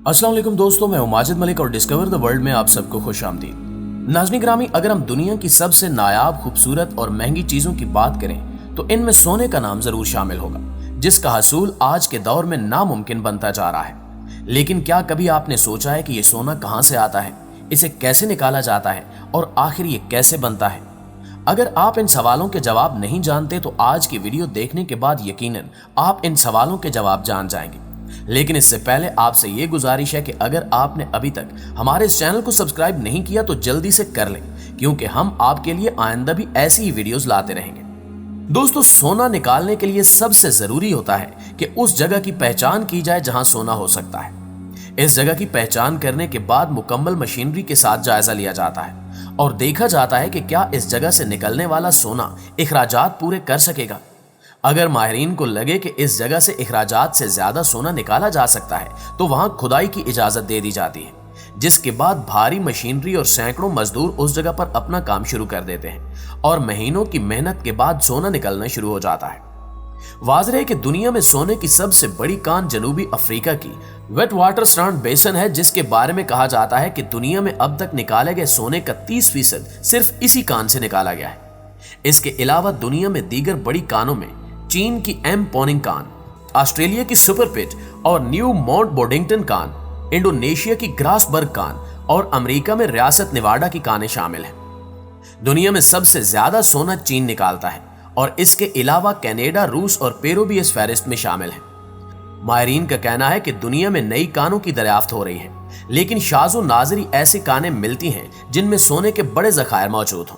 अस्सलाम वालेकुम दोस्तों, मैं हूं माजिद मलिक और डिस्कवर द वर्ल्ड में आप सबको खुश आमदीद। नाज़रीन ग्रामी, अगर हम दुनिया की सबसे नायाब, खूबसूरत और महंगी चीज़ों की बात करें तो इनमें सोने का नाम ज़रूर शामिल होगा, जिसका हसूल आज के दौर में नामुमकिन बनता जा रहा है। लेकिन क्या कभी आपने सोचा है कि ये सोना कहाँ से आता है, इसे कैसे निकाला जाता है और आखिर ये कैसे बनता है? अगर आप इन सवालों के जवाब नहीं जानते तो आज की वीडियो देखने के बाद यकीनन आप इन सवालों के जवाब जान जाएंगे। लेकिन इससे पहले आपसे ये गुजारिश है कि अगर आपने अभी तक हमारे इस चैनल को सब्सक्राइब नहीं किया तो जल्दी से कर लें, क्योंकि हम आपके लिए आइंदा भी ऐसी ही वीडियोस लाते रहेंगे। दोस्तों, सोना निकालने के लिए सबसे जरूरी होता है कि उस जगह की पहचान की जाए जहां सोना हो सकता है। इस जगह की पहचान करने के बाद मुकम्मल मशीनरी के साथ जायजा लिया जाता है और देखा जाता है कि क्या इस जगह से निकलने वाला सोना इखराजात पूरे कर सकेगा। अगर माहिरीन को लगे कि इस जगह से इखराजात से ज्यादा सोना निकाला जा सकता है तो वहां खुदाई की इजाजत दे दी जाती है, जिसके बाद भारी मशीनरी और सैकड़ों मजदूर उस जगह पर अपना काम शुरू कर देते हैं और महीनों की मेहनत के बाद सोना निकलना शुरू हो जाता है। वाज़ेह है कि दुनिया में सोने की सबसे बड़ी कान जनूबी अफ्रीका की वेट वाटर स्ट्रैंड बेसन है, जिसके बारे में कहा जाता है कि दुनिया में अब तक निकाले गए सोने का 30% सिर्फ इसी कान से निकाला गया है। इसके अलावा दुनिया में दीगर बड़ी कानों में चीन की एम पॉनिंग कान, ऑस्ट्रेलिया की सुपर पिट और न्यू माउंट बोडिंगटन कान, इंडोनेशिया की ग्रासबर्ग कान और अमेरिका में रियासत नेवाडा की कानें शामिल हैं। दुनिया में सबसे ज्यादा सोना चीन निकालता है और इसके अलावा कनाडा, रूस और पेरू भी इस फहरिस्त में शामिल हैं। माहिरीन का कहना है कि दुनिया में नई कानों की दरियाफ्त हो रही है, लेकिन शाज़ो नाज़री ऐसी कानें मिलती हैं जिनमें सोने के बड़े ज़खायर मौजूद हों।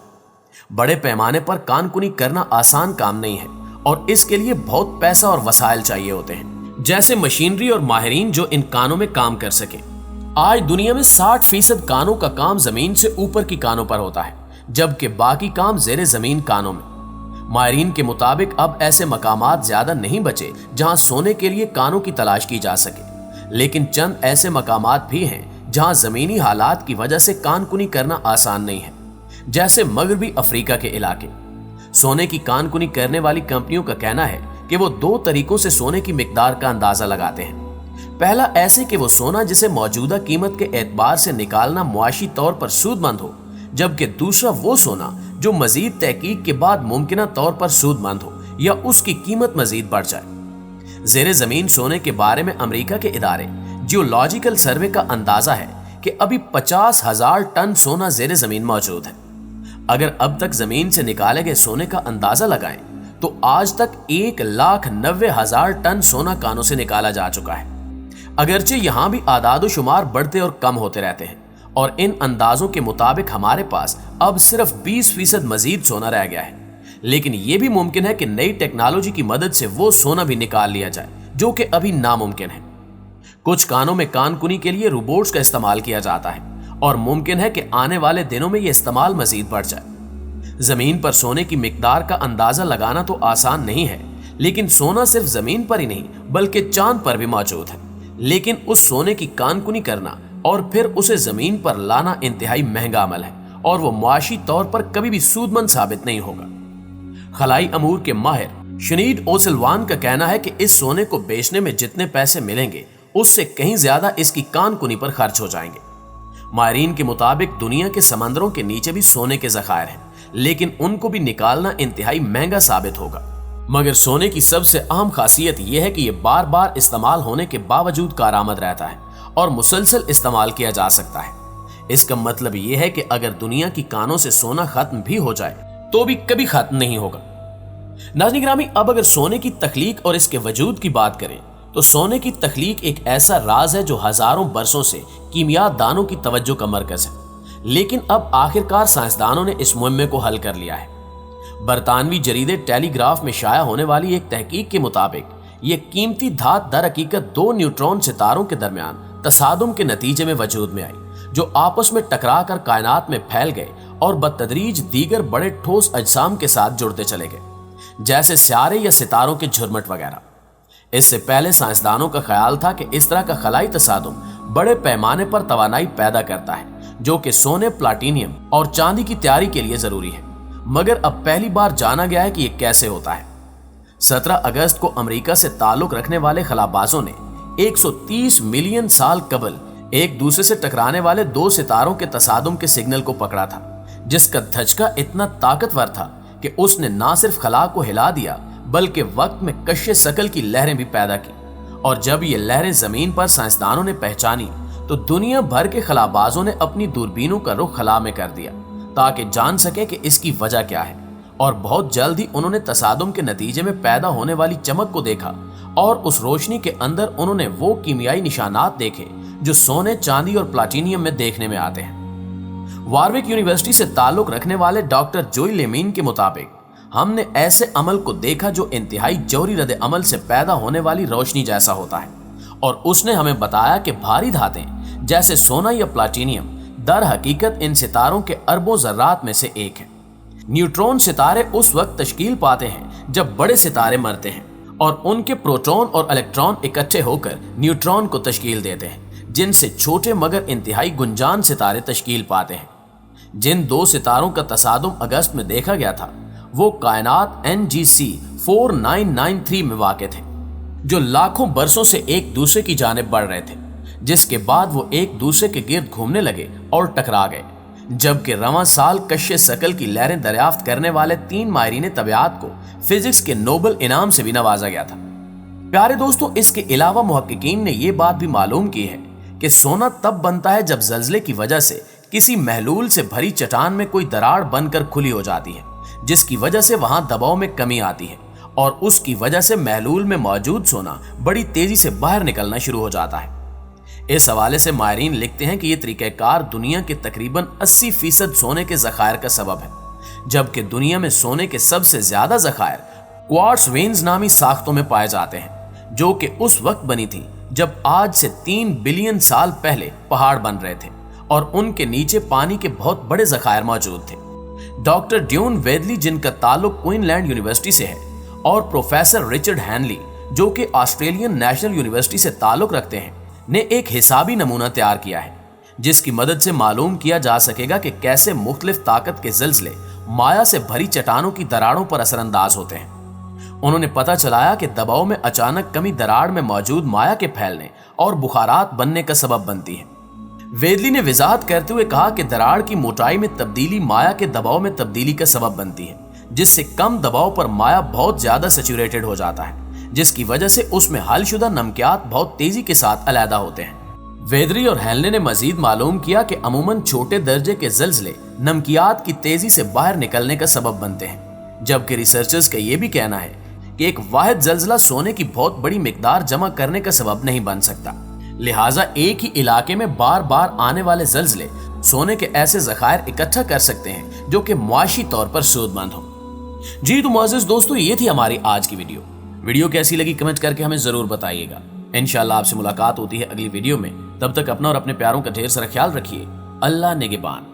बड़े पैमाने पर कानकुनी करना आसान काम नहीं है और इसके लिए बहुत पैसा और वसाइल चाहिए होते हैं, जैसे मशीनरी और माहिरीन जो इन कानों में काम कर सके। आज दुनिया में 60% कानों का काम जमीन से ऊपर की कानों पर होता है, जबकि बाकी काम जेरे जमीन कानों में। माहिरीन के मुताबिक अब ऐसे मकामात ज्यादा नहीं बचे जहां सोने के लिए कानों की तलाश की जा सके, लेकिन चंद ऐसे मकामात भी हैं जहां जमीनी हालात की वजह से कानकुनी करना आसान नहीं है, जैसे मगरबी अफ्रीका के इलाके। सोने की कानकुनी करने वाली कंपनियों का कहना है कि वो 2 तरीकों से सोने की मिकदार का अंदाजा लगाते हैं। पहला ऐसे कि वो सोना जिसे मौजूदा कीमत के एतबार से निकालना मुआशी तौर पर सूदमंद हो, जबकि दूसरा वो सोना जो मजीद तहकीक के बाद मुमकिना तौर पर सूदमंद हो या उसकी कीमत मजीद बढ़ जाए। जेरे जमीन सोने के बारे में अमेरिका के इदारे जियोलॉजिकल सर्वे का अंदाजा है कि अभी 50,000 टन सोना जेरे जमीन मौजूद है। अगर अब तक जमीन से निकाले गए सोने का अंदाजा लगाएं तो आज तक 1,90,000 टन सोना कानों से निकाला जा चुका है। अगरचे यहां भी आदाद शुमार बढ़ते और कम होते रहते हैं और इन अंदाजों के मुताबिक हमारे पास अब सिर्फ 20% मजीद सोना रह गया है, लेकिन यह भी मुमकिन है कि नई टेक्नोलॉजी की मदद से वो सोना भी निकाल लिया जाए, जो कि अभी नामुमकिन है। कुछ कानों में कानकुनी के लिए रोबोट्स का इस्तेमाल किया जाता है और मुमकिन है कि आने वाले दिनों में यह इस्तेमाल मजीद बढ़ जाए। जमीन पर सोने की मिकदार का अंदाजा लगाना तो आसान नहीं है, लेकिन सोना सिर्फ जमीन पर ही नहीं बल्कि चांद पर भी मौजूद है। लेकिन उस सोने की कानकुनी करना और फिर उसे जमीन पर लाना इंतहाई महंगा अमल है और वो मुआशी तौर पर कभी भी सूदमंद साबित नहीं होगा। खलाई अमूर के माहिर शनीद ओसिलवान का कहना है कि इस सोने को बेचने में जितने पैसे मिलेंगे उससे कहीं ज्यादा इसकी कानकुनी पर खर्च हो जाएंगे। माहिरीन के मुताबिक दुनिया के समंदरों के नीचे भी सोने के ज़खायर हैं, लेकिन उनको भी निकालना इंतहाई महंगा साबित होगा। मगर सोने की सबसे अहम खासियत यह है कि यह बार बार इस्तेमाल होने के बावजूद कारआमद रहता है और मुसलसल इस्तेमाल किया जा सकता है। इसका मतलब यह है कि अगर दुनिया की कानों से सोना खत्म भी हो जाए तो भी कभी खत्म नहीं होगा। नाज़रीन ग्रामी, अब अगर सोने की तख्लीक और इसके वजूद की बात करें तो सोने की तख्लीक एक ऐसा राज है जो हजारों बरसों से कीमिया दानों की तवज्जो का मरकज है, लेकिन अब आखिरकार साइंसदानों ने इस मुहिम्मे को हल कर लिया है। बरतानवी जरीदे टेलीग्राफ में शाया होने वाली एक तहकीक के मुताबिक यह कीमती धात दर हकीकत 2 न्यूट्रॉन सितारों के दरमियान तसादुम के नतीजे में वजूद में आई, जो आपस में टकरा कर कायनात में फैल गए और बतदरीज दीगर बड़े ठोस अजसाम के साथ जुड़ते चले गए, जैसे सियारे या सितारों के झुरमट वगैरह। इससे पहले साइंसदानों का ख्याल था कि इस तरह का खलाई तसादुम बड़े पैमाने पर तवानाई पैदा करता है, जो कि सोने, प्लाटीनियम और चांदी की तैयारी के लिए जरूरी है। मगर अब पहली बार जाना गया है कि यह कैसे होता है। 17 अगस्त को अमेरिका से ताल्लुक रखने वाले खलाबाजों ने 130 मिलियन साल कबल एक दूसरे से टकराने वाले दो सितारों के तसादुम के सिग्नल को पकड़ा था, जिसका धचका इतना ताकतवर था कि उसने ना सिर्फ खला को हिला दिया बल्कि वक्त में कश्य शकल की लहरें भी पैदा की। और जब ये लहरें जमीन पर साइंसदानों ने पहचानी तो दुनिया भर के खलाबाजों ने अपनी दूरबीनों का रुख खला में कर दिया ताकि जान सके कि इसकी वजह क्या है। और बहुत जल्द ही उन्होंने तसादुम के नतीजे में पैदा होने वाली चमक को देखा और उस रोशनी के अंदर उन्होंने वो कीमियाई निशानात देखे जो सोने, चांदी और प्लाटिनियम में देखने में आते हैं। वारविक यूनिवर्सिटी से ताल्लुक रखने वाले डॉक्टर जोई लेमीन के मुताबिक हमने ऐसे अमल को देखा जो इंतहाई जौहरी रद्द अमल से पैदा होने वाली रोशनी जैसा होता है। और उसने हमें बताया कि भारी धातें जैसे सोना या प्लाटिनियम दर हकीकत इन सितारों के अरबों ज़र्रात में से एक है। न्यूट्रॉन सितारे उस वक्त तश्कील पाते हैं जब बड़े सितारे मरते हैं और उनके प्रोटॉन और इलेक्ट्रॉन इकट्ठे होकर न्यूट्रॉन को तश्कील देते हैं, जिनसे छोटे मगर इंतहाई गुंजान सितारे तश्कील पाते हैं। जिन दो सितारों का तसादुम अगस्त में देखा गया था वो कायनात NGC 4993 में वाक़े थे, जो लाखों बरसों से एक दूसरे की जानिब बढ़ रहे थे, जिसके बाद वो एक दूसरे के गिर्द घूमने लगे और टकरा गए। जबकि रवां साल कश्य शकल की लहरें दरियाफ्त करने वाले 3 माहिरीन तबियात को फिजिक्स के नोबेल इनाम से भी नवाजा गया था। प्यारे दोस्तों, इसके अलावा मुहक्किकीन ने यह बात भी मालूम की है कि सोना तब बनता है जब जल्जले की वजह से किसी महलूल से भरी चट्टान में कोई दरार बनकर खुली हो जाती है, जिसकी वजह से वहां दबाव में कमी आती है और उसकी वजह से महलूल में मौजूद सोना बड़ी तेजी से बाहर निकलना शुरू हो जाता है। इस हवाले से माहिरीन लिखते हैं कि यह तरीक़ाकार दुनिया के तकरीबन 80% सोने के ज़खायर का सबब है, जबकि दुनिया में सोने के सबसे ज्यादा ज़खायर क्वार्ट्ज वेन्स नामी साख्तों में पाए जाते हैं, जो कि उस वक्त बनी थी जब आज से 3 बिलियन साल पहले पहाड़ बन रहे थे और उनके नीचे पानी के बहुत बड़े ज़खायर मौजूद थे। डॉक्टर ड्यून वेदली, जिनका ताल्लुक क्वीनलैंड यूनिवर्सिटी से है, और प्रोफेसर रिचर्ड हैनली, जो कि ऑस्ट्रेलियन नेशनल यूनिवर्सिटी से ताल्लुक रखते हैं, ने एक हिसाबी नमूना तैयार किया है जिसकी मदद से मालूम किया जा सकेगा कि कैसे मुख्तलिफ ताकत के ज़लज़ले माया से भरी चट्टानों की दरारों पर असरअंदाज होते हैं। उन्होंने पता चलाया कि दबाव में अचानक कमी दरार में मौजूद माया के फैलने और बुखारात बनने का सबब बनती है। वेदली ने वजाहत करते हुए कहा कि दरार की मोटाई में तब्दीली माया के दबाव में तब्दीली का सबब बनती है, जिससे कम दबाव पर माया बहुत ज्यादा सैचुरेटेड हो जाता है, जिसकी वजह से उसमें हलशुदा नमकियात बहुत तेजी के साथ अलहदा होते हैं। वेदरी और हैनले ने मजीद मालूम किया कि अमूमन छोटे दर्जे के ज़लज़ले नमकियात की तेजी से बाहर निकलने का सबब बनते हैं, जबकि रिसर्चर्स का यह भी कहना है कि एक वाहिद ज़लज़ला सोने की बहुत बड़ी मिकदार जमा करने का सबब नहीं बन सकता। लिहाजा एक ही इलाके में बार बार आने वाले ज़लज़ले सोने के ऐसे ज़खायर इकट्ठा कर सकते हैं जो कि मुआशी तौर पर सूदमंद हो। जी तो मुअज़्ज़िज़ दोस्तों, ये थी हमारी आज की वीडियो कैसी लगी कमेंट करके हमें जरूर बताइएगा। इंशाअल्लाह आपसे मुलाकात होती है अगली वीडियो में। तब तक अपना और अपने प्यारों का ढेर सारा ख्याल रखिए। अल्लाह निगहबान।